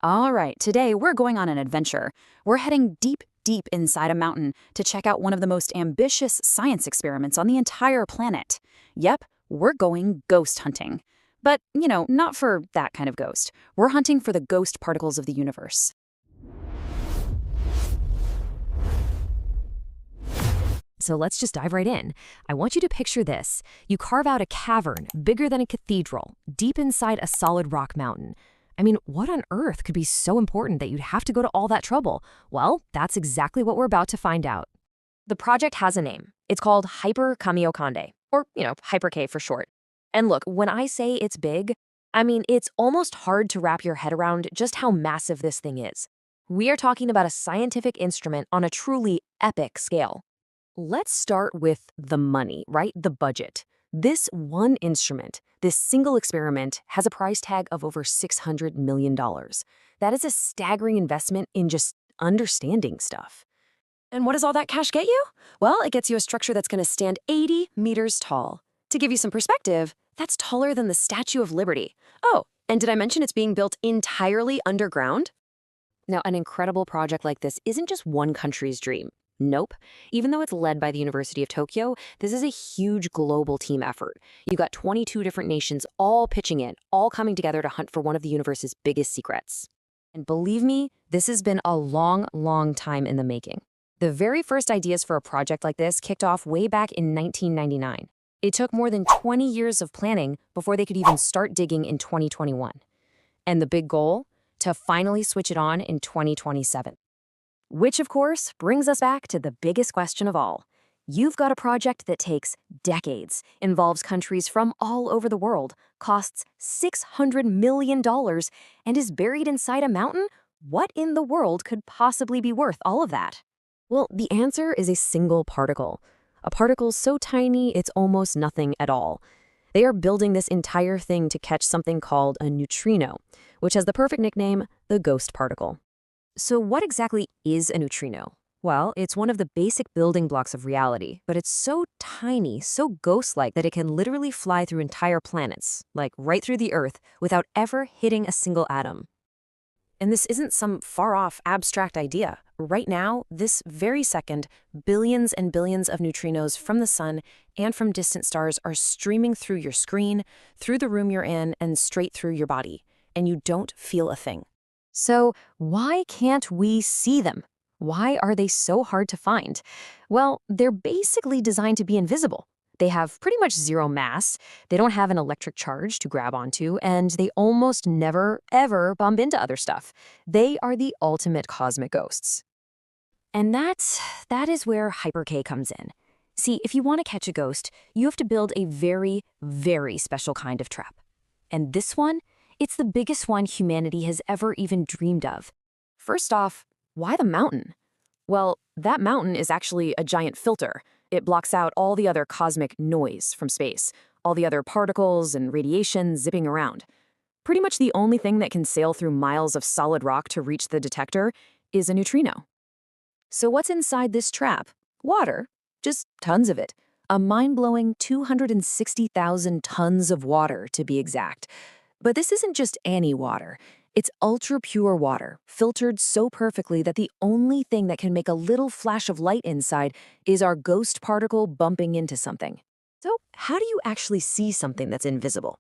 All right, today we're going on an adventure. We're heading deep, deep inside a mountain to check out one of the most ambitious science experiments on the entire planet. Yep, we're going ghost hunting. But, not for that kind of ghost. We're hunting for the ghost particles of the universe. So let's just dive right in. I want you to picture this. You carve out a cavern bigger than a cathedral, deep inside a solid rock mountain. I mean, what on earth could be so important that you'd have to go to all that trouble? Well, that's exactly what we're about to find out. The project has a name. It's called Hyper Kamiokande, or, Hyper K for short. And look, when I say it's big, I mean, it's almost hard to wrap your head around just how massive this thing is. We are talking about a scientific instrument on a truly epic scale. Let's start with the money, right? The budget. This one instrument, this single experiment, has a price tag of over $600 million. That is a staggering investment in just understanding stuff. And what does all that cash get you? Well, it gets you a structure that's going to stand 80 meters tall. To give you some perspective, that's taller than the Statue of Liberty. Oh, and did I mention it's being built entirely underground? Now, an incredible project like this isn't just one country's dream. Nope. Even though it's led by the University of Tokyo, this is a huge global team effort. You got 22 different nations all pitching in, all coming together to hunt for one of the universe's biggest secrets. And believe me, this has been a long, long time in the making. The very first ideas for a project like this kicked off way back in 1999. It took more than 20 years of planning before they could even start digging in 2021. And the big goal? To finally switch it on in 2027. Which, of course, brings us back to the biggest question of all. You've got a project that takes decades, involves countries from all over the world, costs $600 million, and is buried inside a mountain? What in the world could possibly be worth all of that? Well, the answer is a single particle. A particle so tiny it's almost nothing at all. They are building this entire thing to catch something called a neutrino, which has the perfect nickname, the ghost particle. So what exactly is a neutrino? Well, it's one of the basic building blocks of reality, but it's so tiny, so ghost-like that it can literally fly through entire planets, like right through the Earth, without ever hitting a single atom. And this isn't some far-off, abstract idea. Right now, this very second, billions and billions of neutrinos from the sun and from distant stars are streaming through your screen, through the room you're in, and straight through your body. And you don't feel a thing. So why can't we see them? Why are they so hard to find? Well, they're basically designed to be invisible. They have pretty much zero mass, they don't have an electric charge to grab onto, and they almost never, ever bump into other stuff. They are the ultimate cosmic ghosts. And that is where Hyper K comes in. See, if you want to catch a ghost, you have to build a very, very special kind of trap. And this one? It's the biggest one humanity has ever even dreamed of. First off, why the mountain? Well, that mountain is actually a giant filter. It blocks out all the other cosmic noise from space, all the other particles and radiation zipping around. Pretty much the only thing that can sail through miles of solid rock to reach the detector is a neutrino. So what's inside this trap? Water. Just tons of it. A mind-blowing 260,000 tons of water, to be exact. But this isn't just any water. It's ultra-pure water, filtered so perfectly that the only thing that can make a little flash of light inside is our ghost particle bumping into something. So how do you actually see something that's invisible?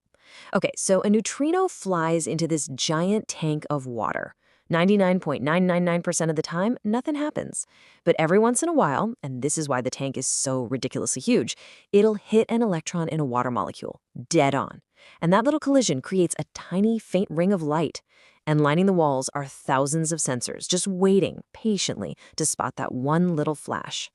Okay, so a neutrino flies into this giant tank of water. 99.999% of the time, nothing happens. But every once in a while, and this is why the tank is so ridiculously huge, it'll hit an electron in a water molecule, dead on. And that little collision creates a tiny, faint ring of light. And lining the walls are thousands of sensors, just waiting patiently to spot that one little flash.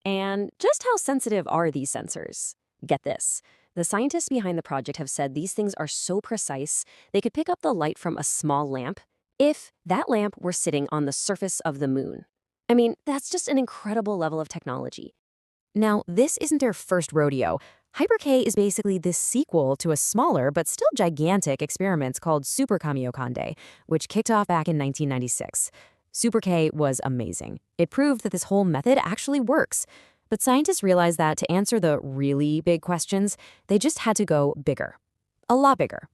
And just how sensitive are these sensors? Get this. The scientists behind the project have said these things are so precise, they could pick up the light from a small lamp if that lamp were sitting on the surface of the moon. I mean, that's just an incredible level of technology. Now, this isn't their first rodeo. Hyper K is basically this sequel to a smaller but still gigantic experiment called Super Kamiokande, which kicked off back in 1996. Super K was amazing. It proved that this whole method actually works. But scientists realized that to answer the really big questions, they just had to go bigger. A lot bigger.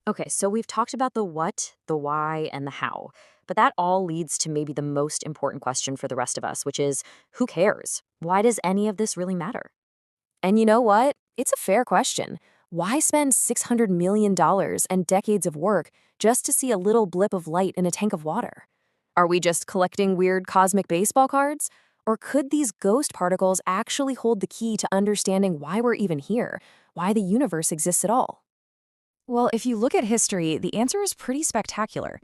Okay, so we've talked about the what, the why, and the how. But that all leads to maybe the most important question for the rest of us, which is who cares? Why does any of this really matter? And you know what? It's a fair question. Why spend $600 million dollars and decades of work just to see a little blip of light in a tank of water? Are we just collecting weird cosmic baseball cards? Or could these ghost particles actually hold the key to understanding why we're even here, why the universe exists at all? Well, if you look at history, the answer is pretty spectacular.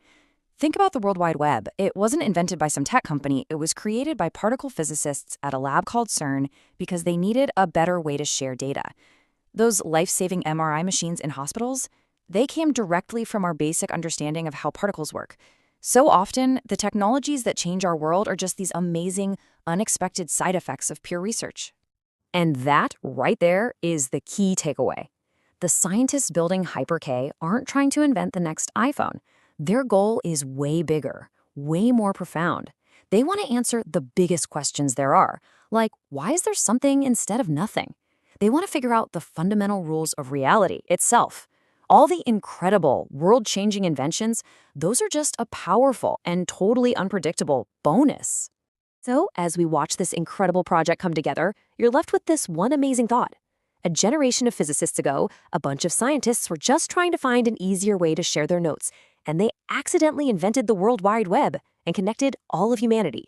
Think about the World Wide Web. It wasn't invented by some tech company, it was created by particle physicists at a lab called CERN because they needed a better way to share data. Those life-saving MRI machines in hospitals, they came directly from our basic understanding of how particles work. So often, the technologies that change our world are just these amazing, unexpected side effects of pure research. And that, right there, is the key takeaway. The scientists building Hyper-K aren't trying to invent the next iPhone. Their goal is way bigger, way more profound. They want to answer the biggest questions there are, like why is there something instead of nothing? They want to figure out the fundamental rules of reality itself. All the incredible, world-changing inventions, those are just a powerful and totally unpredictable bonus. So, as we watch this incredible project come together, you're left with this one amazing thought. A generation of physicists ago, a bunch of scientists were just trying to find an easier way to share their notes, and they accidentally invented the World Wide Web and connected all of humanity.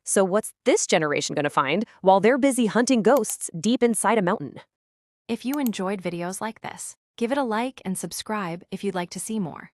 So what's this generation going to find while they're busy hunting ghosts deep inside a mountain? If you enjoyed videos like this, give it a like and subscribe if you'd like to see more.